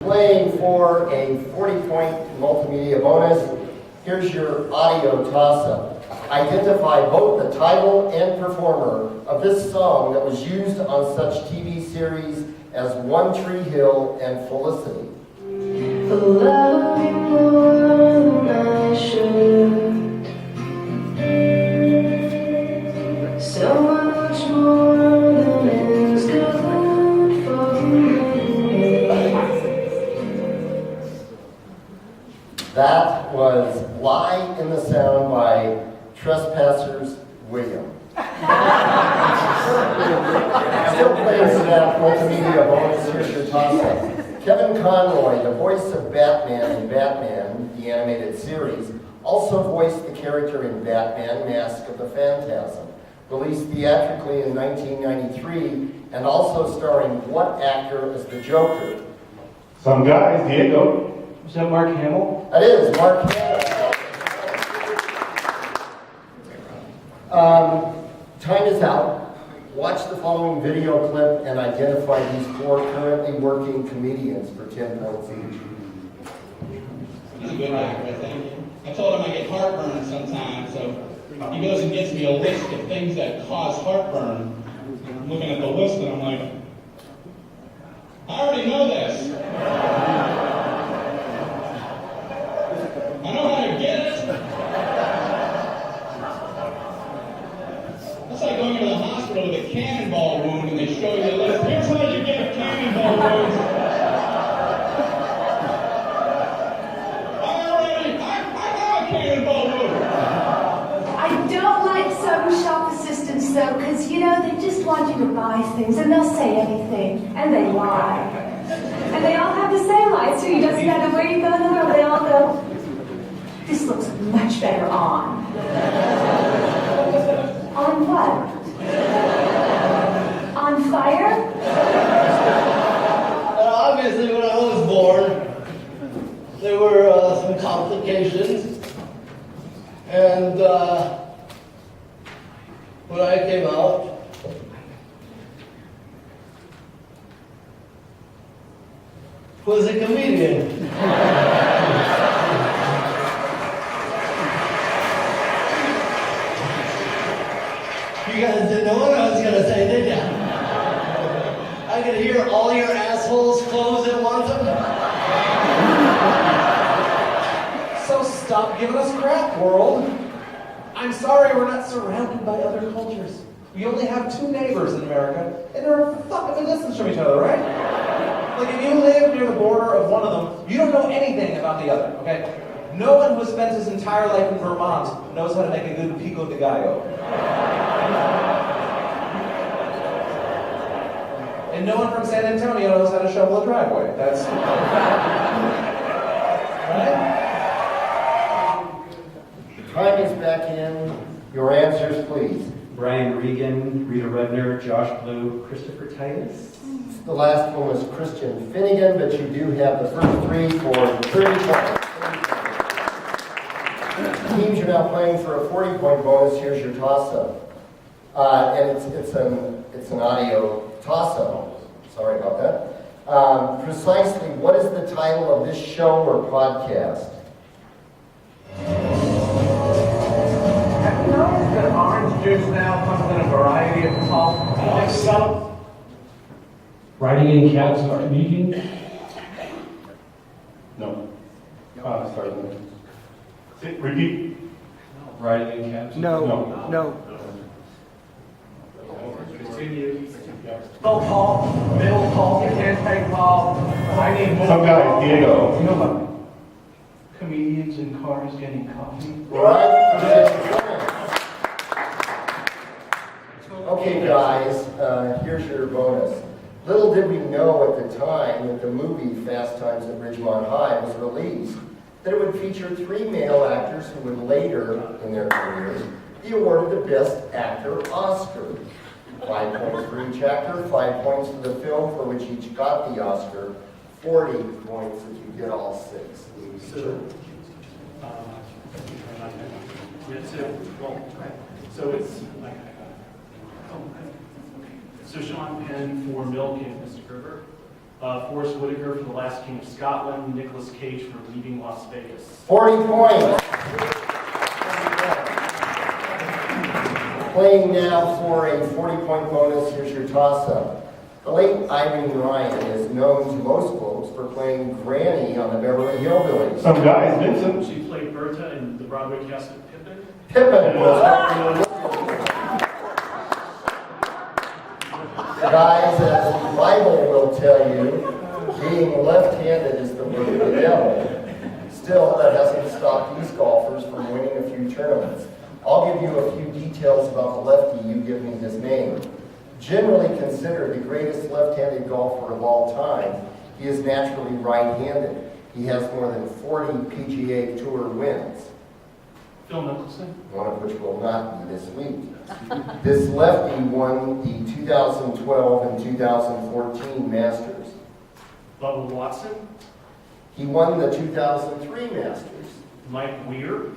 Playing for a 40-point multimedia bonus, here's your audio toss-up. Identify both the title and performer of this song that was used on such TV series as One Tree Hill and Felicity. For loving more than I should, so much more than is good for me. That was Lie in the Sound by Trespassers William. Still playing for that multimedia bonus, here's your toss-up. Kevin Conroy, the voice of Batman in Batman, the animated series, also voiced the character in Batman, Mask of the Phantasm, released theatrically in 1993, and also starring what actor as the Joker? Some guys, Diego. Is that Mark Hamill? That is Mark Hamill. Time is out. Watch the following video clip and identify these 4 currently working comedians for 10 points each. He's a good actor, I think. I told him I get heartburn sometimes, so he goes and gets me a list of things that cause heartburn. I'm looking at the list and I'm like, I already know this. I know how to get it. That's like going to the hospital with a cannonball wound and they show you a list. Here's how you get cannonball wounds. I have a cannonball wound. I don't like some shop assistants though, because you know, they just want you to buy things and they'll say anything, and they lie. And they all have the same lie too. It doesn't matter where you go in the world, they all go, this looks much better on. On what? On fire? Obviously, when I was born, there were some complications. And when I came out, was a comedian. You guys didn't know what I was going to say, did ya? I could hear all your assholes close at once. So stop giving us crap, world. I'm sorry we're not surrounded by other cultures. We only have 2 neighbors in America, and they're a fuck of a distance from each other, right? Like if you live near the border of one of them, you don't know anything about the other, okay? No one who spent his entire life in Vermont knows how to make a good pico de gallo. And no one from San Antonio knows how to shovel a driveway. That's... right? Time is back in. Your answers, please. Brian Regan, Rita Rudner, Josh Blue, Christopher Titus. The last one was Christian Finnegan, but you do have the first 3 for 30 points. Teams are now playing for a 40-point bonus. Here's your toss-up. And it's an audio toss-up. Sorry about that. Precisely, what is the title of this show or podcast? Have you noticed that orange juice now comes in a variety of colors? Writing in caps are comedian. No. Sorry. Repeat. Writing in caps. No. Low call, middle call, you can't take call. I need more. Some guys, Diego. You know about comedians in cars getting coffee? Okay, guys, here's your bonus. Little did we know at the time that the movie Fast Times at Ridgemont High was released, that it would feature 3 male actors who would later in their careers be awarded the Best Actor Oscar. 5 points for each actor, 5 points for the film for which each got the Oscar, 40 points if you get all 6. So Sean Penn for Milk and Mr. Gerber. Forrest Whitaker for The Last King of Scotland. Nicolas Cage for Leaving Las Vegas. 40 points. Playing now for a 40-point bonus, here's your toss-up. The late Irene Ryan is known to most folks for playing Granny on the Beverly Hillbillies. Some guys, Vincent. She played Berta in the Broadway cast of Pippin. Pippin was Guys, as the Bible will tell you, being left-handed is the work of the devil. Still, that hasn't stopped these golfers from winning a few tournaments. I'll give you a few details about the lefty, you give me his name. Generally considered the greatest left-handed golfer of all time, he is naturally right-handed. He has more than 40 PGA Tour wins. Phil Mickelson. One of which will not be this week. This lefty won the 2012 and 2014 Masters. Bubba Watson. He won the 2003 Masters. Mike Weir.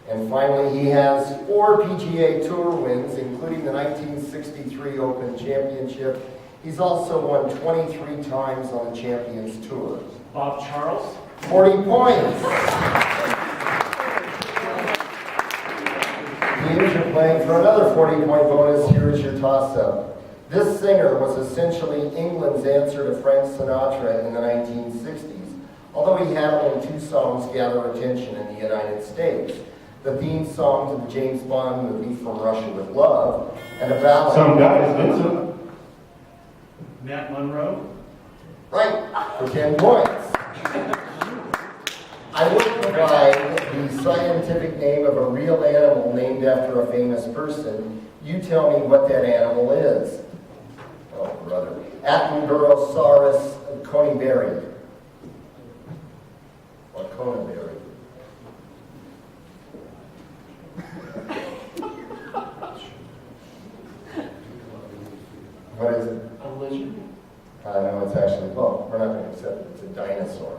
And finally, he has 4 PGA Tour wins, including the 1963 Open Championship. He's also won 23 times on the Champions Tour. Bob Charles. 40 points. Teams are playing for another 40-point bonus. Here is your toss-up. This singer was essentially England's answer to Frank Sinatra in the 1960s, although he had only 2 songs gather attention in the United States. The theme song to the James Bond movie From Russia with Love, and a ballad. Some guys, Vincent. Matt Monroe. Right, for 10 points. I will provide the scientific name of a real animal named after a famous person. You tell me what that animal is. Oh, brother. Attenborosaurus coneyberry. Or coneyberry. What is it? A lizard. No, it's actually, well, we're not going to accept it. It's a dinosaur.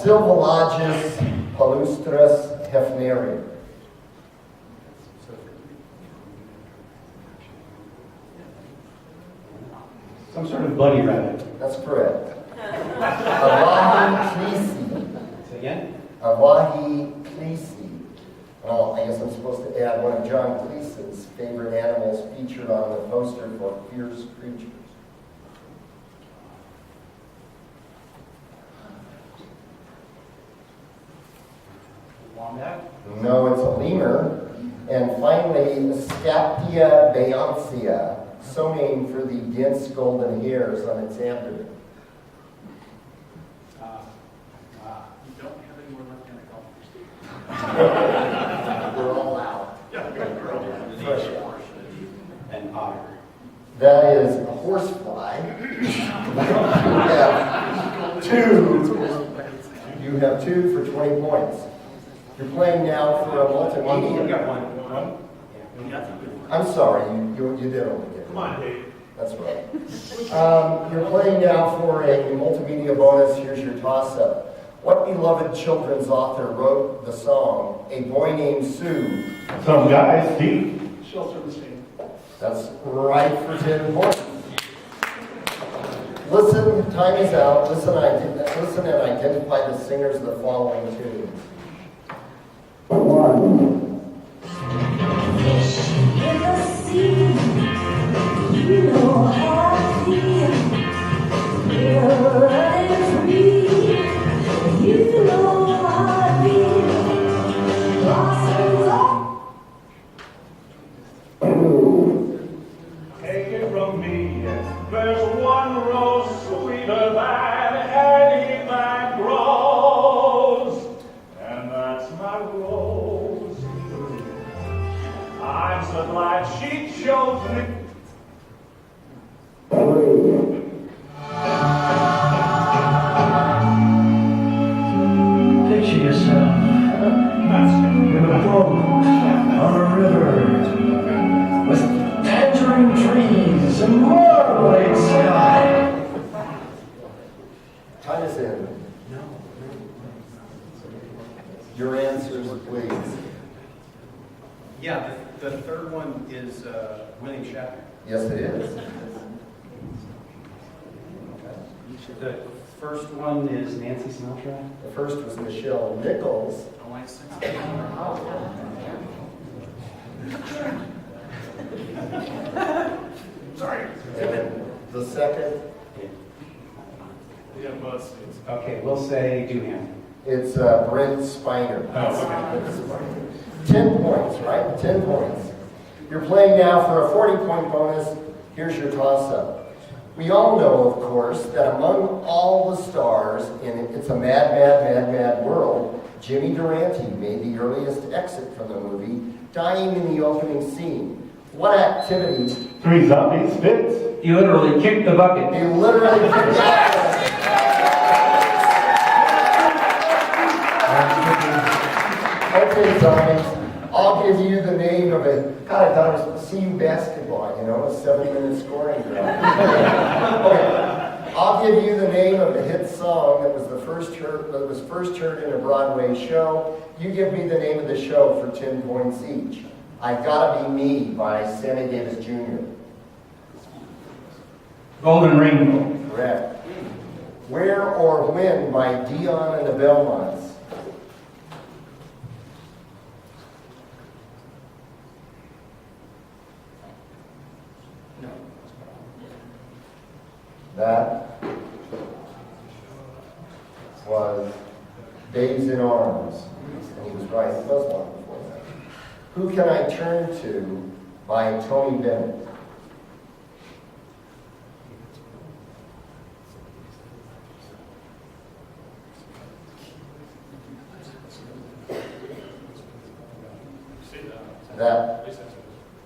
Silvolagus palustris hefneri. Some sort of bunny rabbit. That's correct. Avahi Klisi. Say again? Avahi Klisi. Well, I guess I'm supposed to add one of John Cleese's favorite animals featured on the poster for Fierce Creatures. Wombat. No, it's a lemur. And finally, Scaptia beyoncea, so named for the dense golden hairs on its abdomen. You don't have any more left-handed golfers. We're all out. Fresh out. An otter. That is a horsefly. You have 2 for 20 points. You're playing now for a multimedia. You got one. I'm sorry, you did only get Come one. on, Dave. That's right. You're playing now for a multimedia bonus. Here's your toss-up. What beloved children's author wrote the song, A Boy Named Sue? Some guys, Steve. Shelter the same. That's right for 10 points. Listen, time is out. Listen and identify the singers of the following tunes. Fish in the sea, you know how I feel. We're running free, you know how I feel. Blossoms are Take it from me, there's one rose sweeter than any that grows, and that's my rose. I'm so glad she chose me. Picture yourself in a boat on a river with tangerine trees and marmalade sky. Time is in. Your answers, please. Yeah, the third one is William Shatner. Yes, it is. The first one is Nancy Sinatra. The first was Michelle Nichols. Sorry. And the second, Yeah, both states. Okay, we'll say Doohan. it's Brent Spiner. Oh, Brent Spiner. 10 points, right? 10 points. You're playing now for a 40-point bonus. Here's your toss-up. We all know, of course, that among all the stars in It's a Mad, Mad, Mad, Mad World, Jimmy Durante made the earliest exit from the movie, dying in the opening scene. What activity? 3 zombies fits. You literally kicked the bucket. You literally kicked the Okay, zombies. I'll give you the name of it. God, I thought it was CU basketball, you know, a 7-minute scoring drill. Okay, I'll give you the name of the hit song that was first heard in a Broadway show. You give me the name of the show for 10 points each. I've Gotta Be Me by Sammy Davis Jr. Golden Rainbow. Correct. Where or When by Dion and the Belmonts. That was Days in Arms. And he was right, it was one before that. Who Can I Turn To by Tony Bennett. That,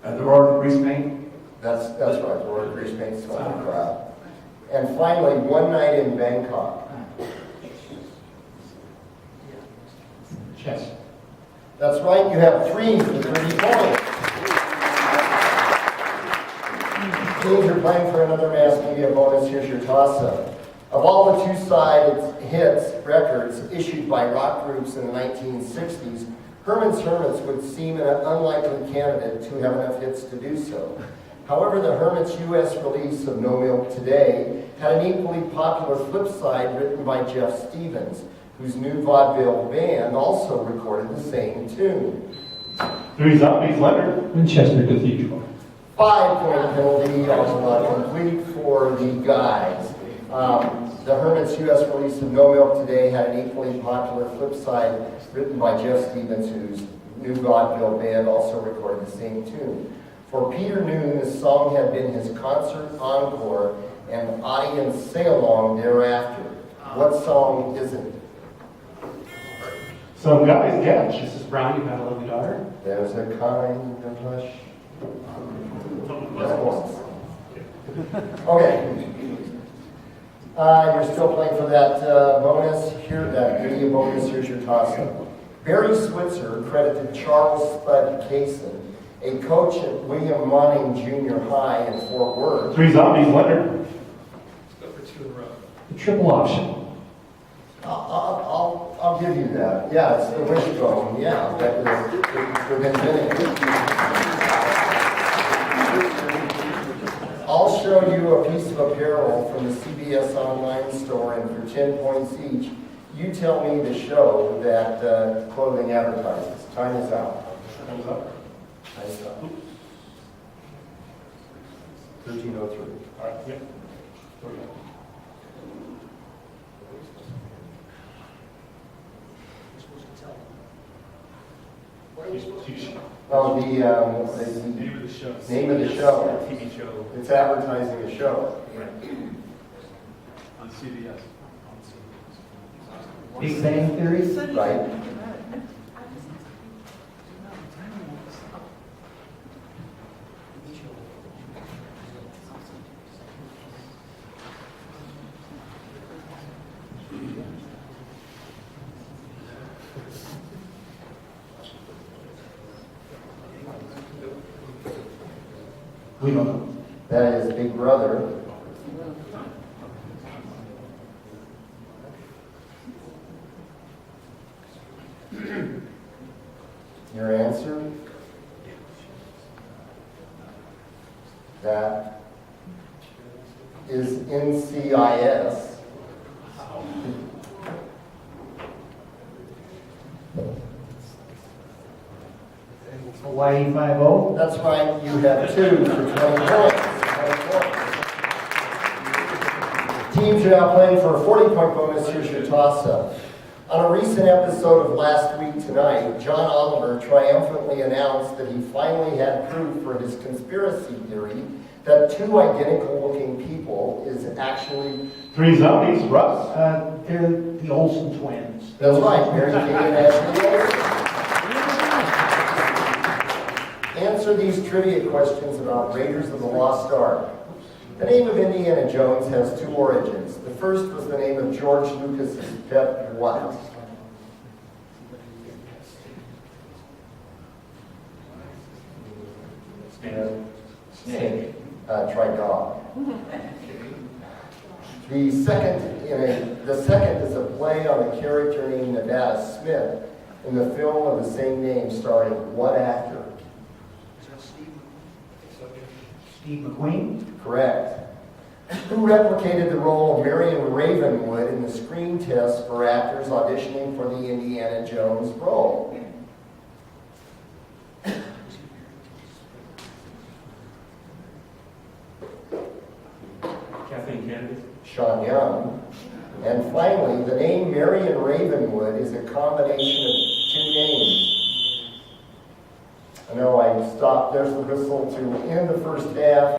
The Roar of Grease Paint. that's right, the word grease paint is on the crowd. And finally, One Night in Bangkok. Chess. That's right, you have 3 for 30 points. Teams are playing for another mass media bonus. Here's your toss-up. Of all the two-sided hits records issued by rock groups in the 1960s, Herman's Hermits would seem an unlikely candidate to have enough hits to do so. However, the Hermits' U.S. release of No Milk Today had an equally popular flip side written by Jeff Stevens, whose new vaudeville band also recorded the same tune. 3 zombies, Leonard. Winchester Cathedral. 5-point penalty, complete for the guys. The Hermits' U.S. release of No Milk Today had an equally popular flip side written by Jeff Stevens, whose new vaudeville band also recorded the same tune. For Peter Noon, this song had been his concert encore and audience sing-along thereafter. What song is it? Some guys catch. Mrs. Brown, You Had a Lovely Daughter. There's a kind of hush. That's once. Okay. You're still playing for that bonus. Here, that video bonus. Here's your toss-up. Barry Switzer credited Charles Spud Kaysen, a coach at William Monning Junior High in Fort Worth. 3 zombies, Leonard. Let's go for 2 in a row. The triple option. I'll give you that. Yeah, it's the wishbone. Yeah, that was within minutes. I'll show you a piece of apparel from the CBS online store, and for 10 points each, you tell me the show that clothing advertises. Time is out. Time's up. Time is up. 13:03. All right, yep. Here we go. Oh, the Name of the show. name of the show. TV show. It's advertising a show. Right. On CBS. Big Bang Theory. Right? We don't know. That is Big Brother. Your answer? That is NCIS. Hawaii 5-0. That's right, you have 2 for 20 points. Teams are now playing for a 40-point bonus. Here's your toss-up. On a recent episode of Last Week Tonight, John Oliver triumphantly announced that he finally had proof for his conspiracy theory that 2 identical-looking people is actually... 3 zombies, Russ. They're the Olsen twins. That's right, Mary Kay and Ashley Olsen. Answer these trivia questions about Raiders of the Lost Ark. The name of Indiana Jones has 2 origins. The first was the name of George Lucas's pet what? Snake. Try dog. The second is a play on a character named Nevada Smith in the film of the same name starring what actor? Steve McQueen. Correct. Who replicated the role of Marion Ravenwood in the screen test for actors auditioning for the Indiana Jones role? Kathleen Kennedy. Sean Young. And finally, the name Marion Ravenwood is a combination of 2 names. I know I stopped, there's the whistle to end the first half.